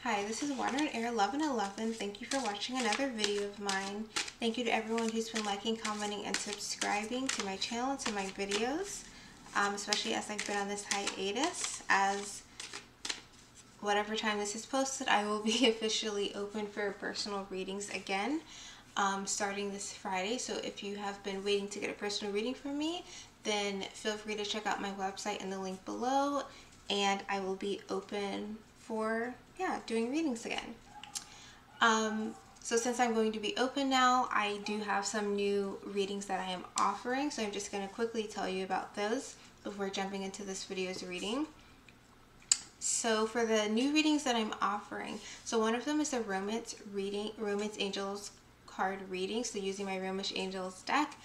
Hi, this is Water and Air 1111. Thank you for watching another video of mine. Thank you to everyone who's been liking, commenting, and subscribing to my channel and to my videos, especially as I've been on this hiatus. As whatever time this is posted, I will be officially open for personal readings again, starting this Friday. So if you have been waiting to get a personal reading from me, then feel free to check out my website in the link below, and I will be open for doing readings again. So since I'm going to be open now, I do have some new readings that I am offering, so I'm just going to quickly tell you about those before jumping into this video's reading. So for the new readings that I'm offering, so one of them is a Romance Angels card reading, so using my Romance Angels deck,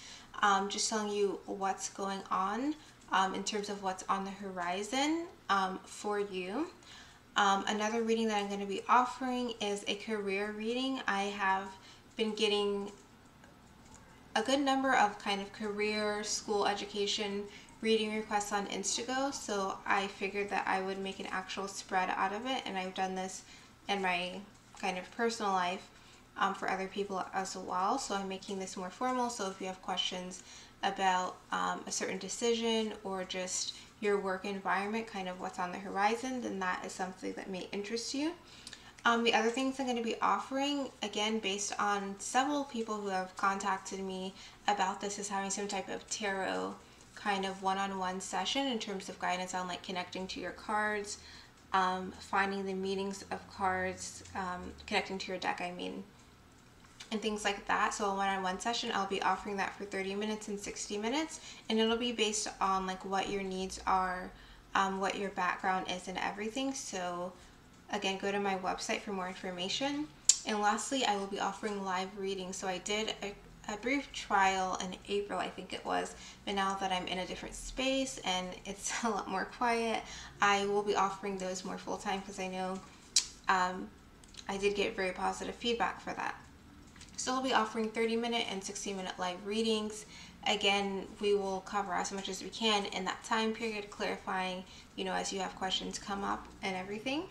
just telling you what's going on in terms of what's on the horizon for you. Another reading that I'm going to be offering is a career reading. I have been getting a good number of kind of career, school, education reading requests on Instago, so I figured that I would make an actual spread out of it, and I've done this in my kind of personal life for other people as well. So I'm making this more formal, so if you have questions about a certain decision or just your work environment, kind of what's on the horizon, then that is something that may interest you. The other things I'm going to be offering, again based on several people who have contacted me about this, is having some type of tarot kind of one-on-one session in terms of guidance on like connecting to your cards, finding the meanings of cards, connecting to your deck, and things like that. So a one-on-one session, I'll be offering that for 30 minutes and 60 minutes, and it'll be based on like what your needs are, what your background is and everything. So again, go to my website for more information. And lastly, I will be offering live readings. So I did a brief trial in April, I think it was, but now that I'm in a different space and it's a lot more quiet, I will be offering those more full-time, because I know I did get very positive feedback for that. So I'll be offering 30-minute and 60-minute live readings. Again, we will cover as much as we can in that time period, clarifying, as you have questions come up and everything.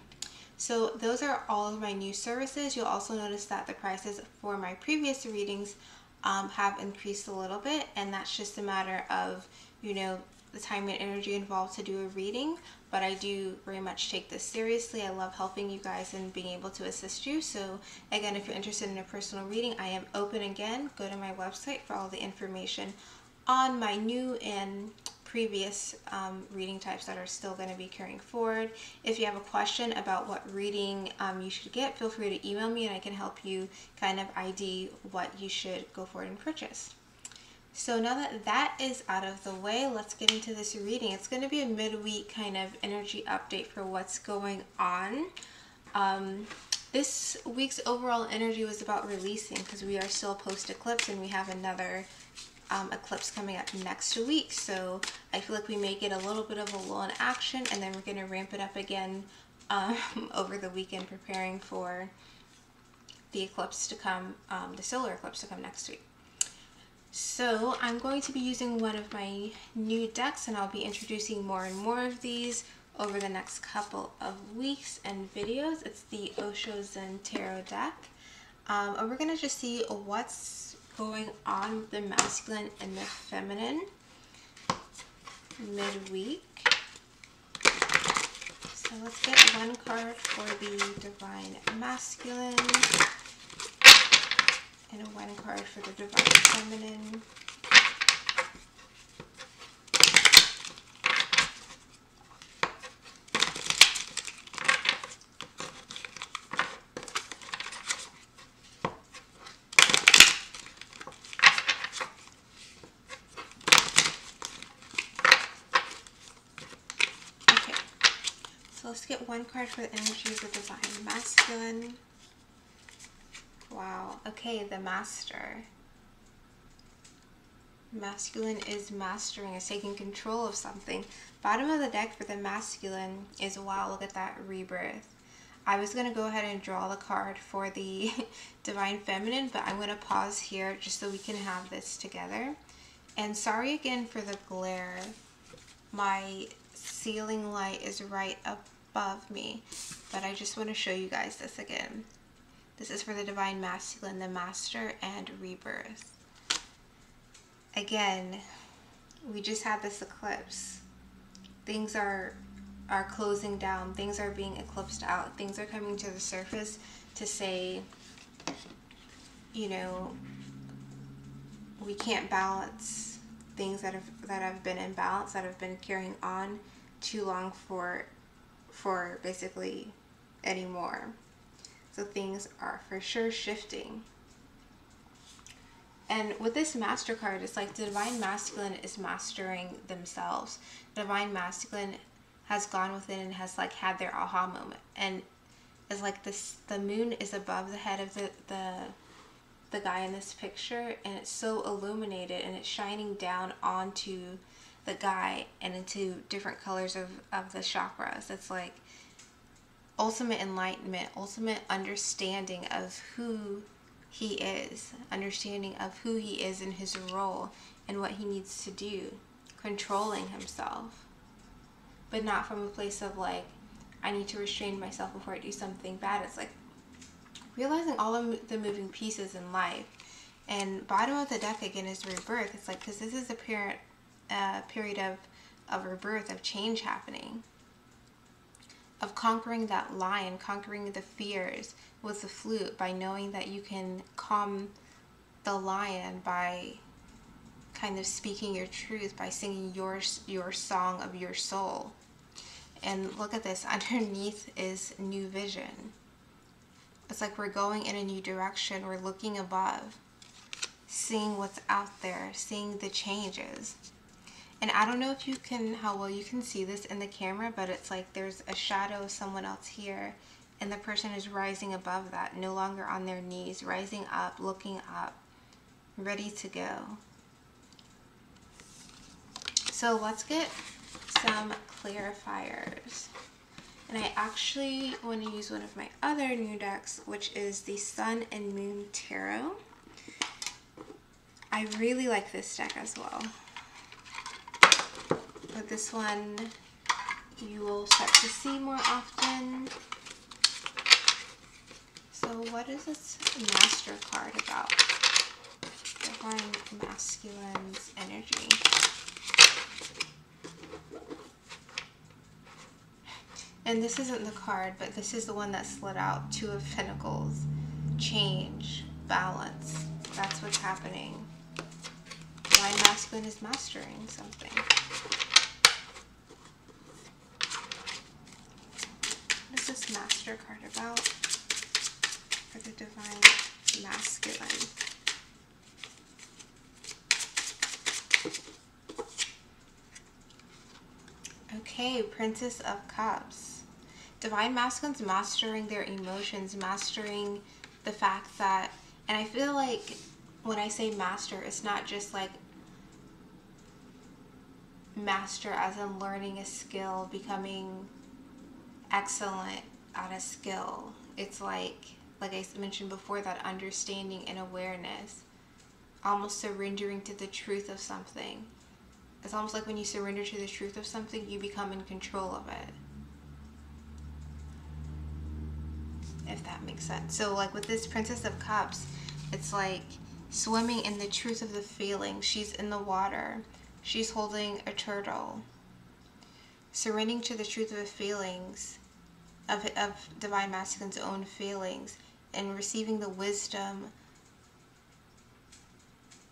So those are all of my new services. You'll also notice that the prices for my previous readings have increased a little bit, and that's just a matter of, the time and energy involved to do a reading. But I do very much take this seriously. I love helping you guys and being able to assist you. So again, if you're interested in a personal reading, I am open again. Go to my website for all the information on my new and previous reading types that are still going to be carrying forward. If you have a question about what reading you should get, feel free to email me and I can help you kind of ID what you should go forward and purchase. So now that that is out of the way, let's get into this reading. It's going to be a midweek kind of energy update for what's going on. This week's overall energy was about releasing, because we are still post-eclipse and we have another eclipse coming up next week. So I feel like we may get a little bit of a lull in action, and then we're going to ramp it up again over the weekend, preparing for the eclipse to come, the solar eclipse to come next week. So I'm going to be using one of my new decks, and I'll be introducing more and more of these over the next couple of weeks and videos. It's the Osho Zen Tarot deck. And we're going to just see what's going on with the masculine and the feminine midweek. So let's get one card for the divine masculine and one card for the divine feminine. Okay, so let's get one card for the energy of the divine masculine. Wow, okay, the Master. Masculine is mastering, is taking control of something. Bottom of the deck for the masculine is, wow, look at that, rebirth. I was going to go ahead and draw the card for the divine feminine, but I'm going to pause here just so we can have this together. And sorry again for the glare. My ceiling light is right up above me, but I just want to show you guys this again. This is for the Divine Masculine, the Master, and Rebirth. Again, we just had this eclipse. Things are closing down. Things are being eclipsed out. Things are coming to the surface to say, you know, we can't balance things that have been imbalanced, that have been carrying on too long for basically anymore. So things are for sure shifting. And with this Master card, it's like the Divine Masculine is mastering themselves. The Divine Masculine has gone within and has like had their aha moment. And it's like this, the moon is above the head of the guy in this picture, and it's so illuminated and it's shining down onto the guy and into different colors of the chakras. It's like ultimate enlightenment, ultimate understanding of who he is, understanding of who he is in his role and what he needs to do, controlling himself, but not from a place of like, I need to restrain myself before I do something bad. It's like realizing all of the moving pieces in life. And bottom of the deck again is rebirth. It's like, because this is a period of rebirth, of change happening, of conquering that lion, conquering the fears with the flute, by knowing that you can calm the lion by kind of speaking your truth, by singing your song of your soul. And look at this, underneath is new vision. It's like we're going in a new direction. We're looking above, seeing what's out there, seeing the changes. And I don't know if you can, how well you can see this in the camera, but it's like there's a shadow of someone else here, and the person is rising above that, no longer on their knees, rising up, looking up, ready to go. So let's get some clarifiers. And I actually want to use one of my other new decks, which is the Sun and Moon Tarot. I really like this deck as well. But this one you will start to see more often. So what is this Master card about? Divine Masculine's energy. And this isn't the card, but this is the one that slid out. Two of Pentacles. Change. Balance. That's what's happening. Divine Masculine is mastering something. What is this Master card about for the Divine Masculine? Okay, Princess of Cups. Divine Masculine's mastering their emotions, mastering the fact that, and I feel like when I say master, it's not just like master as in learning a skill, becoming excellent at a skill. It's like I mentioned before, that understanding and awareness, almost surrendering to the truth of something. It's almost like when you surrender to the truth of something, you become in control of it. If that makes sense. So like with this Princess of Cups, it's like swimming in the truth of the feeling. She's in the water. She's holding a turtle. Surrendering to the truth of the feelings, of Divine Masculine's own feelings, and receiving the wisdom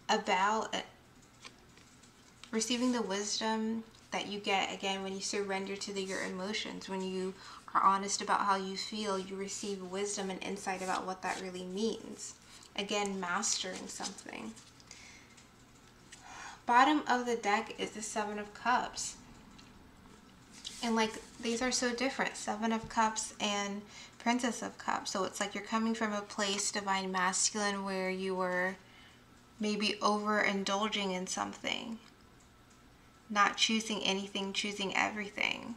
about it. Receiving the wisdom that you get, again, when you surrender to your emotions, when you are honest about how you feel, you receive wisdom and insight about what that really means. Again, mastering something. Bottom of the deck is the Seven of Cups. And like, these are so different. Seven of Cups and Princess of Cups. So it's like you're coming from a place, Divine Masculine, where you were maybe overindulging in something. Not choosing anything, choosing everything.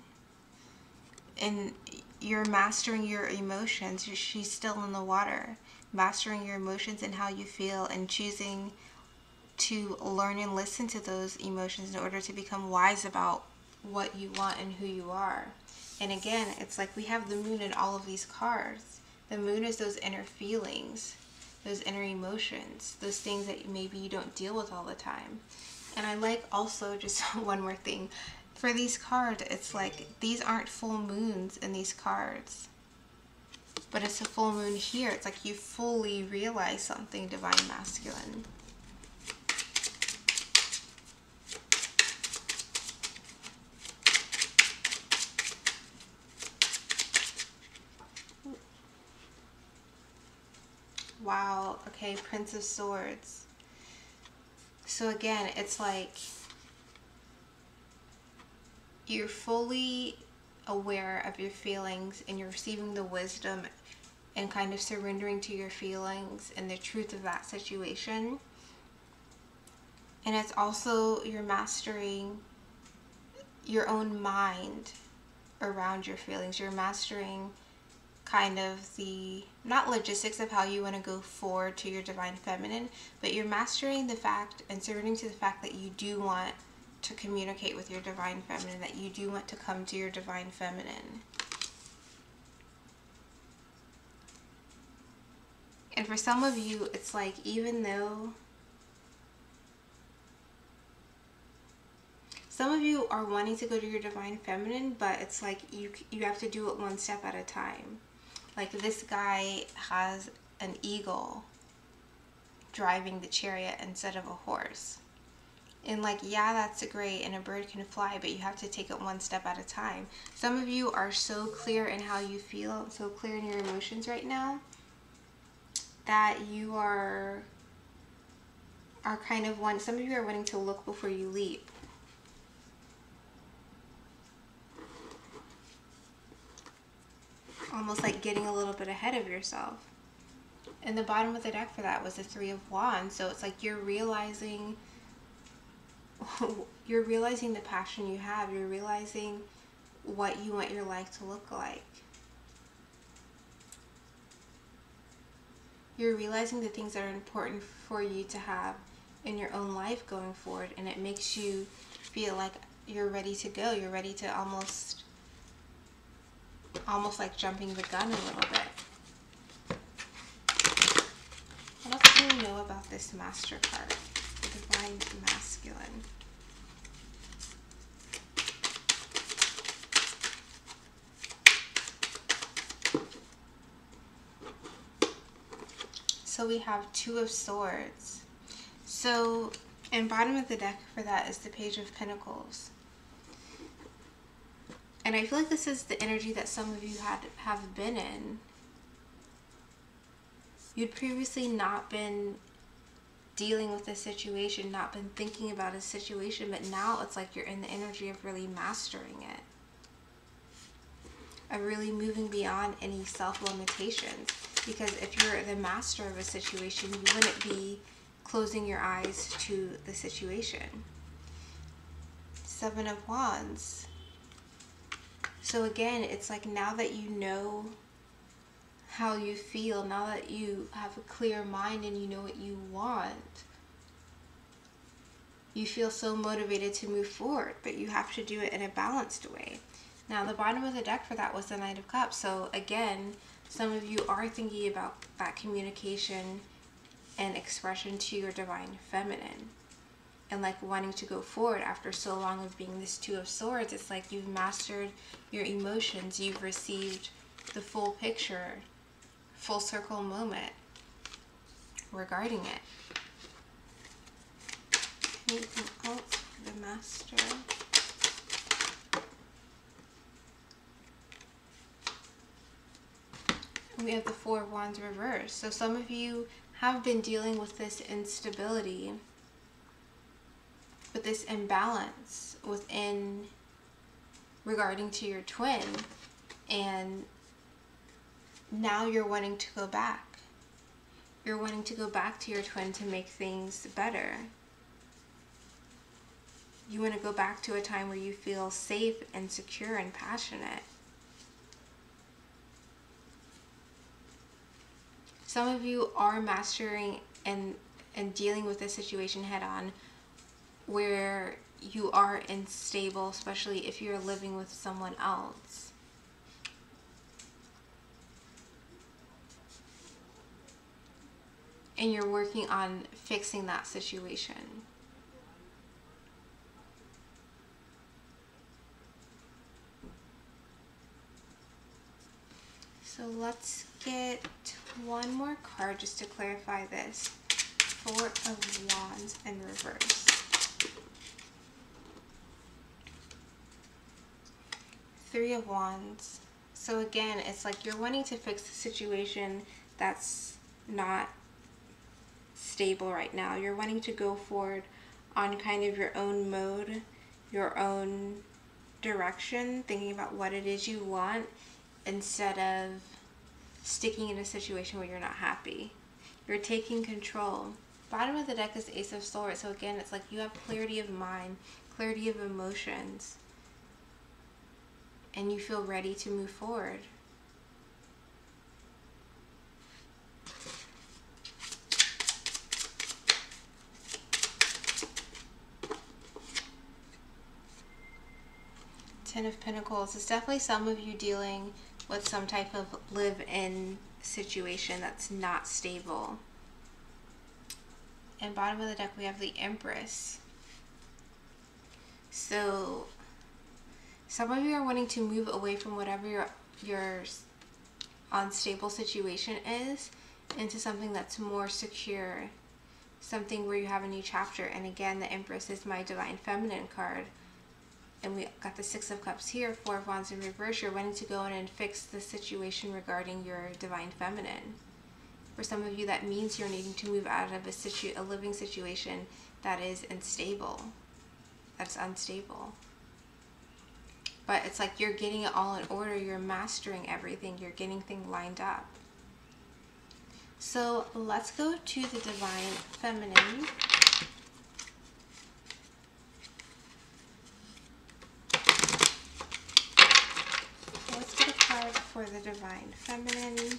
And you're mastering your emotions. She's still in the water. Mastering your emotions and how you feel, and choosing to learn and listen to those emotions in order to become wise about what you want and who you are. And again, it's like we have the moon in all of these cards. The moon is those inner feelings, those inner emotions, those things that maybe you don't deal with all the time. And I like also, just one more thing, for these cards, it's like these aren't full moons in these cards, but it's a full moon here. It's like you fully realize something, Divine Masculine. Wow, okay, Prince of Swords. So again, it's like you're fully aware of your feelings and you're receiving the wisdom and kind of surrendering to your feelings and the truth of that situation. And it's also you're mastering your own mind around your feelings. You're mastering kind of the, not logistics of how you want to go forward to your Divine Feminine, but you're mastering the fact and surrendering to the fact that you do want to communicate with your Divine Feminine, that you do want to come to your Divine Feminine. And for some of you, it's like, even though some of you are wanting to go to your Divine Feminine, but it's like you have to do it one step at a time. Like this guy has an eagle driving the chariot instead of a horse. And like, yeah, that's great, and a bird can fly, but you have to take it one step at a time. Some of you are so clear in how you feel, so clear in your emotions right now, that you are kind of some of you are wanting to look before you leap. Almost like getting a little bit ahead of yourself. And the bottom of the deck for that was the Three of Wands. So it's like you're realizing the passion you have. You're realizing what you want your life to look like. You're realizing the things that are important for you to have in your own life going forward, and it makes you feel like you're ready to go. You're ready to almost like jumping the gun a little bit. What else do we know about this Master card? The Divine Masculine. So we have Two of Swords. So, and bottom of the deck for that is the Page of Pentacles. And I feel like this is the energy that some of you have been in. You'd previously not been dealing with a situation, not been thinking about a situation, but now it's like you're in the energy of really mastering it. Of really moving beyond any self-limitations. Because if you're the master of a situation, you wouldn't be closing your eyes to the situation. Seven of Wands. So again, it's like now that you know how you feel, now that you have a clear mind and you know what you want, you feel so motivated to move forward, but you have to do it in a balanced way. Now, the bottom of the deck for that was the Knight of Cups. So again, some of you are thinking about that communication and expression to your Divine Feminine. And like wanting to go forward after so long of being this Two of Swords. It's like you've mastered your emotions. You've received the full picture, full circle moment regarding it. Anything else for the Master? We have the Four of Wands reversed. So some of you have been dealing with this instability, with this imbalance within regarding to your twin, and now you're wanting to go back. You're wanting to go back to your twin to make things better. You want to go back to a time where you feel safe and secure and passionate. Some of you are mastering and dealing with this situation head on, where you are unstable, especially if you're living with someone else. and you're working on fixing that situation. So let's get one more card just to clarify this. Four of Wands in reverse. Three of Wands. So again, it's like you're wanting to fix the situation that's not stable right now. You're wanting to go forward on kind of your own mode, your own direction, thinking about what it is you want instead of sticking in a situation where you're not happy. You're taking control. Bottom of the deck is Ace of Swords. So again, it's like you have clarity of mind, clarity of emotions, and you feel ready to move forward. Ten of Pentacles. It's definitely some of you dealing with some type of live-in situation that's not stable. And bottom of the deck we have the Empress. So some of you are wanting to move away from whatever your unstable situation is into something that's more secure, something where you have a new chapter. And again, the Empress is my Divine Feminine card. And we got the Six of Cups here, Four of Wands in reverse. You're wanting to go in and fix the situation regarding your Divine Feminine. For some of you, that means you're needing to move out of a living situation that is unstable. That's unstable. But it's like you're getting it all in order. You're mastering everything. You're getting things lined up. So let's go to the Divine Feminine. For the Divine Feminine.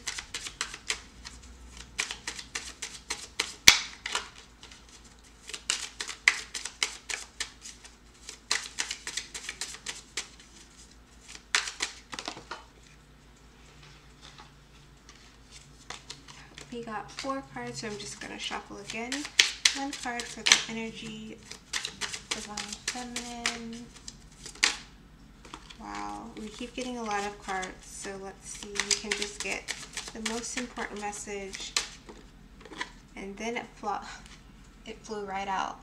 We got 4 cards, so I'm just going to shuffle again. 1 card for the energy, Divine Feminine. Wow, we keep getting a lot of cards, so let's see, we can just get the most important message. And then it flew right out.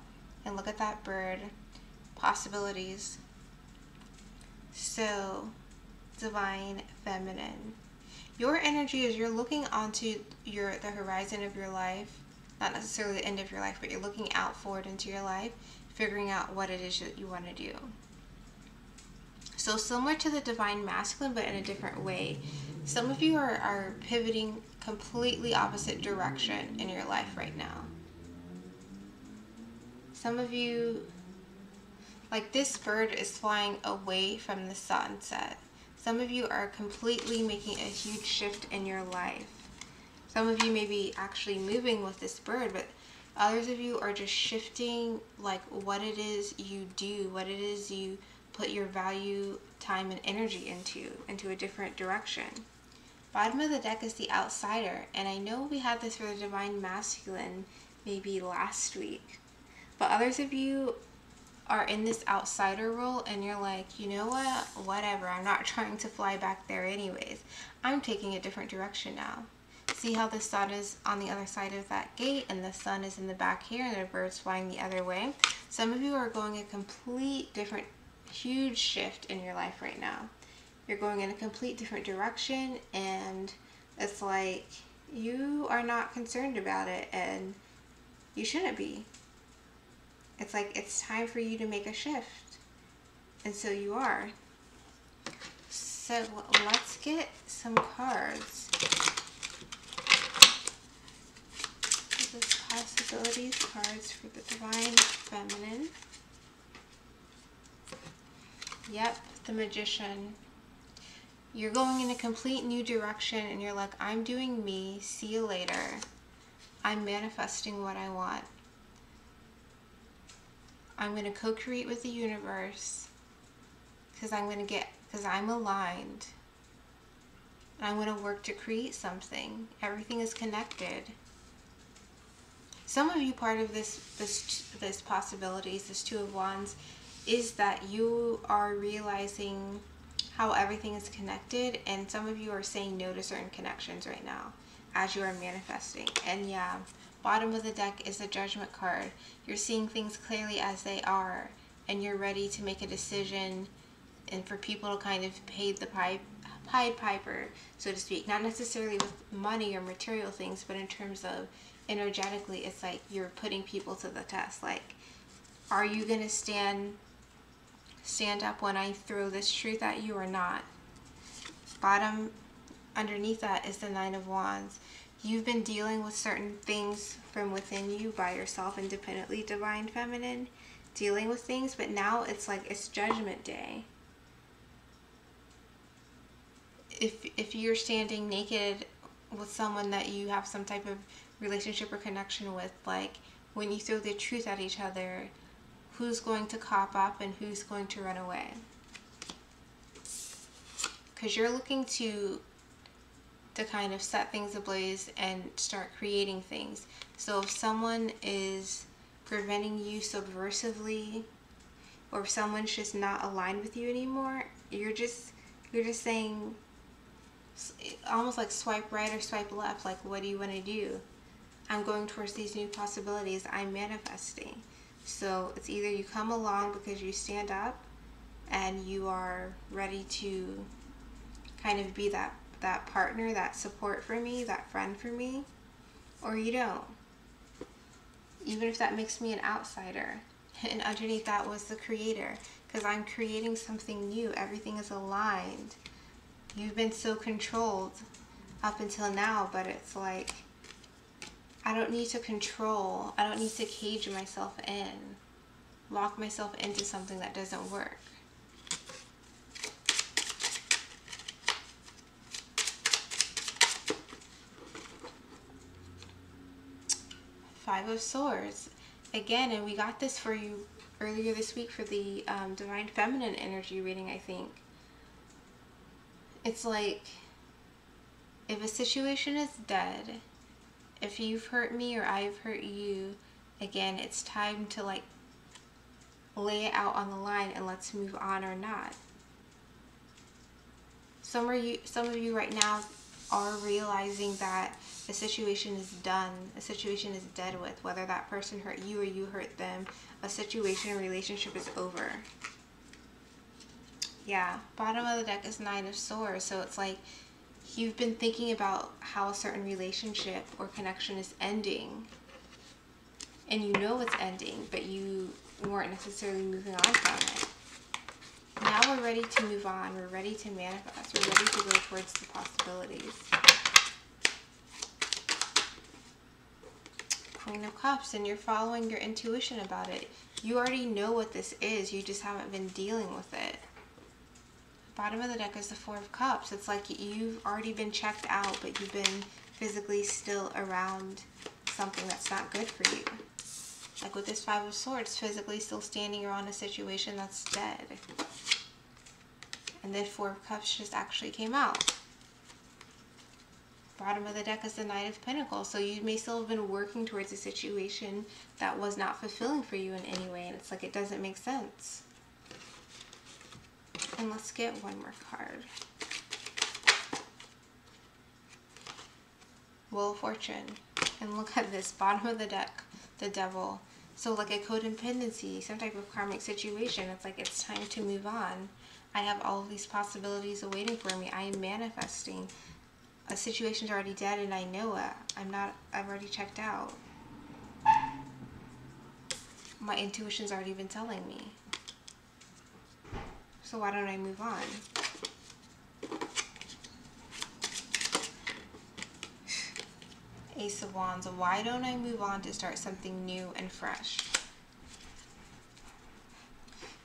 And look at that bird. Possibilities. So, Divine Feminine. Your energy is you're looking onto the horizon of your life. Not necessarily the end of your life, but you're looking out forward into your life, figuring out what it is that you want to do. So similar to the Divine Masculine, but in a different way. Some of you are pivoting completely opposite direction in your life right now. Some of you, like this bird is flying away from the sunset. Some of you are completely making a huge shift in your life. Some of you may be actually moving with this bird, but others of you are just shifting like what it is you do, what it is you put your value, time, and energy into a different direction. Bottom of the deck is the Outsider, and I know we had this for the Divine Masculine maybe last week, but others of you are in this outsider role and you're like, you know what, whatever, I'm not trying to fly back there anyways. I'm taking a different direction now. See how the sun is on the other side of that gate and the sun is in the back here and the bird's flying the other way. Some of you are going a complete different, huge shift in your life right now. You're going in a complete different direction and it's like you are not concerned about it and you shouldn't be. It's like it's time for you to make a shift. And so you are. So let's get some cards. This is possibilities cards for the Divine Feminine. Yep, the Magician. You're going in a complete new direction and you're like, I'm doing me, see you later. I'm manifesting what I want. I'm going to co-create with the universe because I'm aligned. And I'm going to work to create something. Everything is connected. some of you, part of this possibilities, this Two of Wands, is that you are realizing how everything is connected, and some of you are saying no to certain connections right now as you are manifesting. And yeah, bottom of the deck is the Judgment card. You're seeing things clearly as they are, and you're ready to make a decision, and for people to kind of pay the Pied Piper, so to speak. Not necessarily with money or material things, but in terms of energetically, it's like you're putting people to the test. Like, are you gonna stand up when I throw this truth at you or not? Bottom underneath that is the Nine of Wands. You've been dealing with certain things from within you by yourself, independently, Divine Feminine, dealing with things, but now it's like it's Judgment Day. If you're standing naked with someone that you have some type of relationship or connection with, like when you throw the truth at each other, who's going to cop up and who's going to run away? Because you're looking to kind of set things ablaze and start creating things. So if someone is preventing you subversively, or if someone's just not aligned with you anymore, you're just saying, almost like swipe right or swipe left. Like, what do you want to do? I'm going towards these new possibilities. I'm manifesting. So it's either you come along because you stand up and you are ready to kind of be that partner, that support for me, that friend for me, or you don't. Even if that makes me an outsider. And underneath that was the Creator, because I'm creating something new. Everything is aligned. You've been so controlled up until now, but it's like, I don't need to control. I don't need to cage myself in, lock myself into something that doesn't work. Five of Swords. Again, and we got this for you earlier this week for the Divine Feminine energy reading, I think. It's like, if a situation is dead, if you've hurt me or I've hurt you, again, it's time to like lay it out on the line and let's move on or not. Some of you right now are realizing that a situation is done, a situation is dead with, whether that person hurt you or you hurt them, a situation or relationship is over. Yeah, bottom of the deck is Nine of Swords. So it's like you've been thinking about how a certain relationship or connection is ending, and you know it's ending, but you weren't necessarily moving on from it. Now we're ready to move on. We're ready to manifest. We're ready to go towards the possibilities. Queen of Cups, and you're following your intuition about it. You already know what this is. You just haven't been dealing with it. Bottom of the deck is the Four of Cups. It's like you've already been checked out, but you've been physically still around something that's not good for you. Like with this Five of Swords, physically still standing around a situation that's dead. And then Four of Cups just actually came out. Bottom of the deck is the Knight of Pentacles. So you may still have been working towards a situation that was not fulfilling for you in any way. And it's like it doesn't make sense. And let's get one more card. Wheel of Fortune. And look at this, bottom of the deck, the Devil. So like a codependency, some type of karmic situation. It's like it's time to move on. I have all of these possibilities awaiting for me. I am manifesting. A situation's already dead and I know it. I've already checked out. My intuition's already been telling me. So why don't I move on? Ace of Wands. Why don't I move on to start something new and fresh?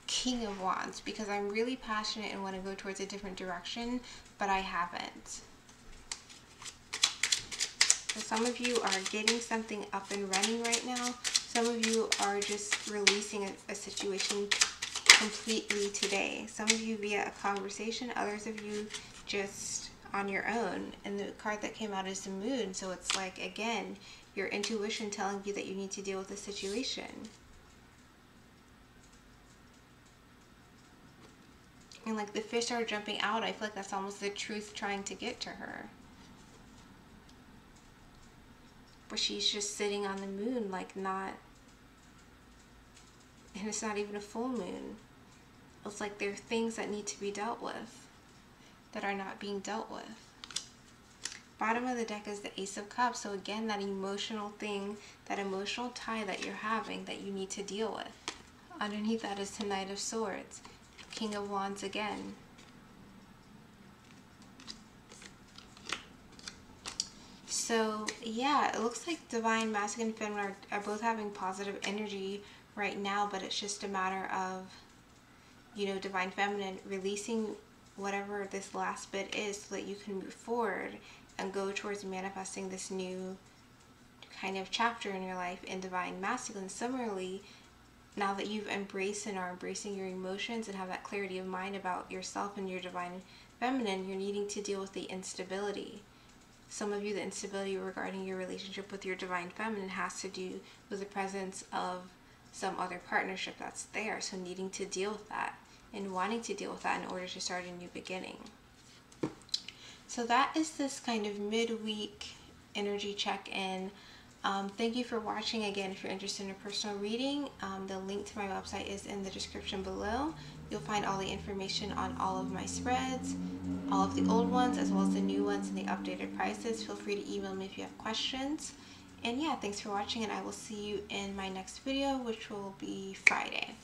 King of Wands. Because I'm really passionate and want to go towards a different direction, but I haven't. So some of you are getting something up and running right now. Some of you are just releasing a situation completely today. Some of you via a conversation, others of you just on your own. And the card that came out is the Moon. So it's like, again, your intuition telling you that you need to deal with the situation. And like the fish are jumping out, I feel like that's almost the truth trying to get to her. But she's just sitting on the moon, like not, and it's not even a full moon. It's like there are things that need to be dealt with that are not being dealt with. Bottom of the deck is the Ace of Cups. So again, that emotional thing, that emotional tie that you're having that you need to deal with. Underneath that is the Knight of Swords. King of Wands again. So yeah, it looks like Divine Masculine and Feminine are both having positive energy right now, but it's just a matter of, you know, Divine Feminine releasing whatever this last bit is so that you can move forward and go towards manifesting this new kind of chapter in your life. In Divine Masculine, similarly, now that you've embraced and are embracing your emotions and have that clarity of mind about yourself and your Divine Feminine, you're needing to deal with the instability. Some of you, the instability regarding your relationship with your Divine Feminine has to do with the presence of some other partnership that's there. So needing to deal with that and wanting to deal with that in order to start a new beginning. So that is this kind of midweek energy check-in. Thank you for watching. Again, if you're interested in a personal reading, the link to my website is in the description below. You'll find all the information on all of my spreads, all of the old ones as well as the new ones and the updated prices. Feel free to email me if you have questions. And yeah, thanks for watching, and I will see you in my next video, which will be Friday.